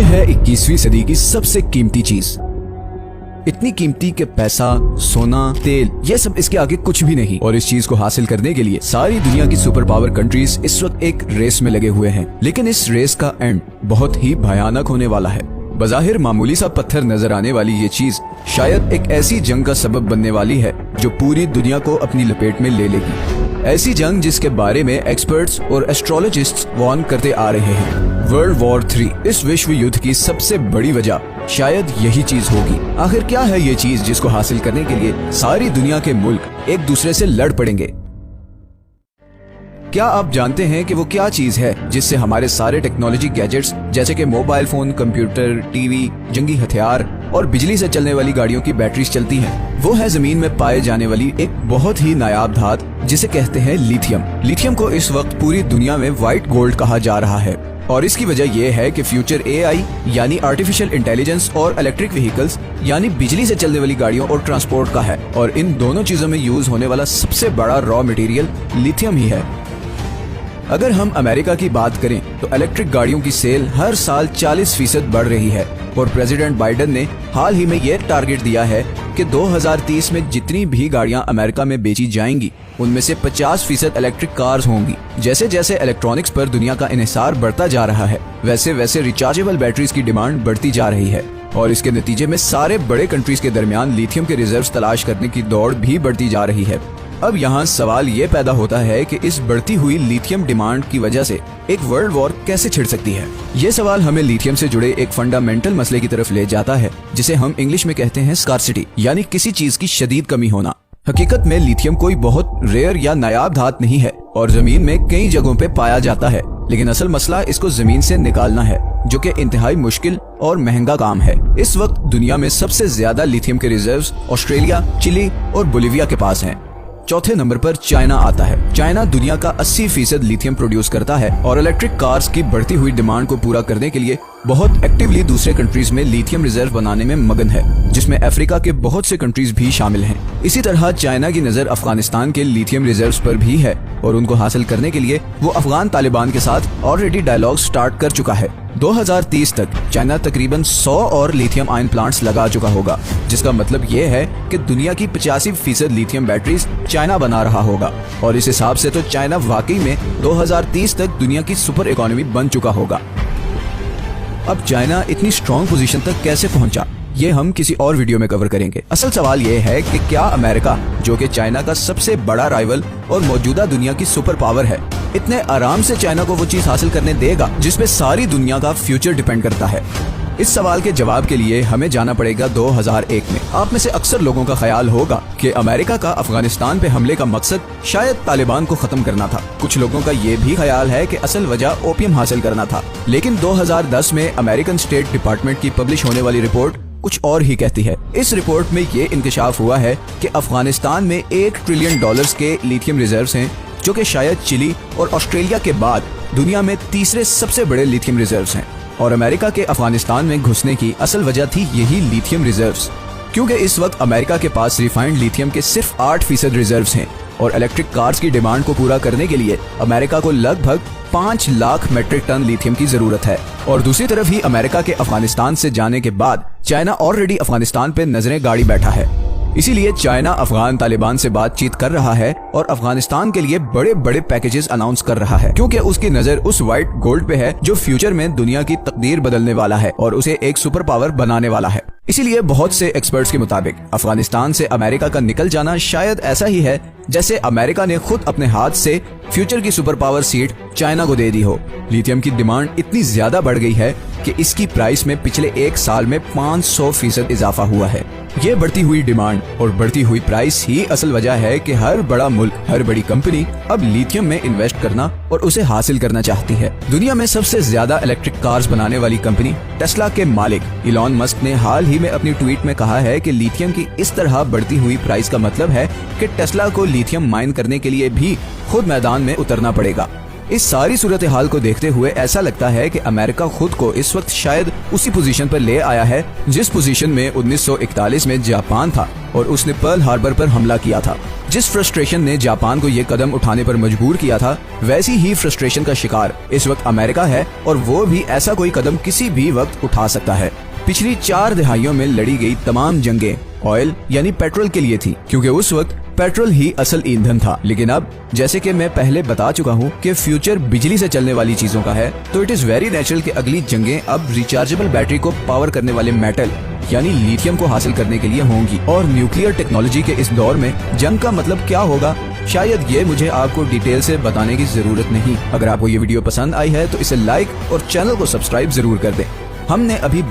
है 21वीं सदी की सबसे कीमती चीज। इतनी कीमती कि पैसा, सोना, तेल, ये सब इसके आगे कुछ भी नहीं। और इस चीज को हासिल करने के लिए सारी दुनिया की सुपर पावर कंट्रीज इस वक्त एक रेस में लगे हुए हैं। लेकिन इस रेस का एंड बहुत ही भयानक होने वाला है। बज़ाहिर मामूली सा पत्थर नजर आने वाली ये चीज शायद एक ऐसी जंग का सबब बनने वाली है जो पूरी दुनिया को अपनी लपेट में ले लेगी। ऐसी जंग जिसके बारे में एक्सपर्ट्स और एस्ट्रोलॉजिस्ट्स वार्न करते आ रहे हैं। वर्ल्ड वॉर 3 इस विश्व युद्ध की सबसे बड़ी वजह शायद यही चीज होगी। आखिर क्या है ये चीज जिसको हासिल करने के लिए सारी दुनिया के मुल्क एक दूसरे से लड़ पड़ेंगे? क्या आप जानते हैं कि वो क्या चीज है जिससे हमारे सारे टेक्नोलॉजी गैजेट्स जैसे कि मोबाइल फोन, कंप्यूटर, टीवी, जंगी हथियार और बिजली से चलने वाली गाड़ियों की बैटरीज चलती हैं? वो है जमीन में पाए जाने वाली एक बहुत ही नायाब धात जिसे कहते हैं लिथियम। लिथियम को इस वक्त पूरी दुनिया में व्हाइट गोल्ड कहा जा रहा है और इसकी वजह यह है कि फ्यूचर एआई यानी आर्टिफिशियल इंटेलिजेंस और इलेक्ट्रिक व्हीकल्स यानी बिजली से चलने वाली गाड़ियों और ट्रांसपोर्ट का है। और इन दोनों चीजों में यूज होने वाला सबसे बड़ा रॉ मटेरियल लिथियम ही है। अगर हम अमेरिका की बात करें तो इलेक्ट्रिक गाड़ियों की सेल हर साल 40% बढ़ रही है और प्रेसिडेंट बाइडेन ने हाल ही में यह टारगेट दिया है कि 2030 में जितनी भी गाड़ियां अमेरिका में बेची जाएंगी उनमें से 50% इलेक्ट्रिक कार्स होंगी। जैसे जैसे इलेक्ट्रॉनिक्स पर दुनिया का इन्हिसार बढ़ता जा रहा है वैसे वैसे रिचार्जेबल बैटरीज की डिमांड बढ़ती जा रही है और इसके नतीजे में सारे बड़े कंट्रीज के दरमियान लिथियम के रिजर्व्स तलाश करने की दौड़ भी बढ़ती जा रही है। अब यहाँ सवाल ये पैदा होता है कि इस बढ़ती हुई लिथियम डिमांड की वजह से एक वर्ल्ड वॉर कैसे छिड़ सकती है। ये सवाल हमें लिथियम से जुड़े एक फंडामेंटल मसले की तरफ ले जाता है जिसे हम इंग्लिश में कहते हैं स्कार्सिटी, यानी किसी चीज की शदीद कमी होना। हकीकत में लिथियम कोई बहुत रेयर या नायाब धात नहीं है और जमीन में कई जगहों पे पाया जाता है, लेकिन असल मसला इसको जमीन से निकालना है जो कि इंतहाई मुश्किल और महंगा काम है। इस वक्त दुनिया में सबसे ज्यादा लिथियम के रिजर्व्स ऑस्ट्रेलिया, चिली और बोलिविया के पास हैं। चौथे नंबर पर चाइना आता है। चाइना दुनिया का 80% लिथियम प्रोड्यूस करता है और इलेक्ट्रिक कार्स की बढ़ती हुई डिमांड को पूरा करने के लिए बहुत एक्टिवली दूसरे कंट्रीज में लिथियम रिजर्व बनाने में मगन है, जिसमें अफ्रीका के बहुत से कंट्रीज भी शामिल हैं। इसी तरह चाइना की नजर अफगानिस्तान के लिथियम रिजर्व्स पर भी है और उनको हासिल करने के लिए वो अफगान तालिबान के साथ ऑलरेडी डायलॉग स्टार्ट कर चुका है। 2030 तक चाइना तकरीबन 100 और लिथियम आयन प्लांट्स लगा चुका होगा, जिसका मतलब ये है कि दुनिया की 85% लिथियम बैटरीज चाइना बना रहा होगा और इस हिसाब से तो चाइना वाकई में 2030 तक दुनिया की सुपर इकोनॉमी बन चुका होगा। अब चाइना इतनी स्ट्रॉन्ग पोजीशन तक कैसे पहुंचा, ये हम किसी और वीडियो में कवर करेंगे। असल सवाल ये है कि क्या अमेरिका, जो कि चाइना का सबसे बड़ा राइवल और मौजूदा दुनिया की सुपर पावर है, इतने आराम से चाइना को वो चीज हासिल करने देगा जिसपे सारी दुनिया का फ्यूचर डिपेंड करता है? इस सवाल के जवाब के लिए हमें जाना पड़ेगा 2001 में। आप में से अक्सर लोगों का ख्याल होगा कि अमेरिका का अफगानिस्तान पे हमले का मकसद शायद तालिबान को खत्म करना था। कुछ लोगों का ये भी ख्याल है कि असल वजह ओपियम हासिल करना था। लेकिन 2010 में अमेरिकन स्टेट डिपार्टमेंट की पब्लिश होने वाली रिपोर्ट कुछ और ही कहती है। इस रिपोर्ट में ये इंकशाफ हुआ है कि अफगानिस्तान में $1 ट्रिलियन के लिथियम रिजर्व्स हैं, जो कि शायद चिली और ऑस्ट्रेलिया के बाद दुनिया में तीसरे सबसे बड़े लिथियम रिजर्व्स हैं। और अमेरिका के अफगानिस्तान में घुसने की असल वजह थी यही लिथियम रिजर्व्स, क्योंकि इस वक्त अमेरिका के पास रिफाइंड लिथियम के सिर्फ 8% रिजर्व्स हैं और इलेक्ट्रिक कार्स की डिमांड को पूरा करने के लिए अमेरिका को लगभग 5 लाख मेट्रिक टन लिथियम की जरूरत है। और दूसरी तरफ ही अमेरिका के अफगानिस्तान से जाने के बाद चाइना ऑलरेडी अफगानिस्तान पे नजरें गाड़ी बैठा है। इसीलिए चाइना अफगान तालिबान से बातचीत कर रहा है और अफगानिस्तान के लिए बड़े बड़े पैकेजेस अनाउंस कर रहा है, क्योंकि उसकी नजर उस व्हाइट गोल्ड पे है जो फ्यूचर में दुनिया की तकदीर बदलने वाला है और उसे एक सुपर पावर बनाने वाला है। इसीलिए बहुत से एक्सपर्ट्स के मुताबिक अफगानिस्तान से अमेरिका का निकल जाना शायद ऐसा ही है जैसे अमेरिका ने खुद अपने हाथ से फ्यूचर की सुपर पावर सीट चाइना को दे दी हो। लिथियम की डिमांड इतनी ज्यादा बढ़ गई है कि इसकी प्राइस में पिछले 1 साल में 500% इजाफा हुआ है। ये बढ़ती हुई डिमांड और बढ़ती हुई प्राइस ही असल वजह है कि हर बड़ा मुल्क, हर बड़ी कंपनी अब लिथियम में इन्वेस्ट करना और उसे हासिल करना चाहती है। दुनिया में सबसे ज्यादा इलेक्ट्रिक कार्स बनाने वाली कंपनी टेस्ला के मालिक इलॉन मस्क ने हाल ही में अपनी ट्वीट में कहा है कि लिथियम की इस तरह बढ़ती हुई प्राइस का मतलब है कि टेस्ला को लिथियम माइन करने के लिए भी खुद मैदान में उतरना पड़ेगा। इस सारी सूरत हाल को देखते हुए ऐसा लगता है कि अमेरिका खुद को इस वक्त शायद उसी पोजीशन पर ले आया है जिस पोजीशन में 1941 में जापान था और उसने पर्ल हार्बर पर हमला किया था। जिस फ्रस्ट्रेशन ने जापान को ये कदम उठाने पर मजबूर किया था, वैसी ही फ्रस्ट्रेशन का शिकार इस वक्त अमेरिका है और वो भी ऐसा कोई कदम किसी भी वक्त उठा सकता है। पिछली 4 दहाइयों में लड़ी गई तमाम जंगें ऑयल यानी पेट्रोल के लिए थी, क्योंकि उस वक्त पेट्रोल ही असल ईंधन था। लेकिन अब जैसे कि मैं पहले बता चुका हूँ कि फ्यूचर बिजली से चलने वाली चीजों का है, तो इट इज वेरी नेचुरल कि अगली जंगें अब रिचार्जेबल बैटरी को पावर करने वाले मेटल यानी लिथियम को हासिल करने के लिए होंगी। और न्यूक्लियर टेक्नोलॉजी के इस दौर में जंग का मतलब क्या होगा, शायद ये मुझे आपको डिटेल से बताने की जरूरत नहीं। अगर आपको ये वीडियो पसंद आई है तो इसे लाइक और चैनल को सब्सक्राइब जरूर कर दें। हमने अभी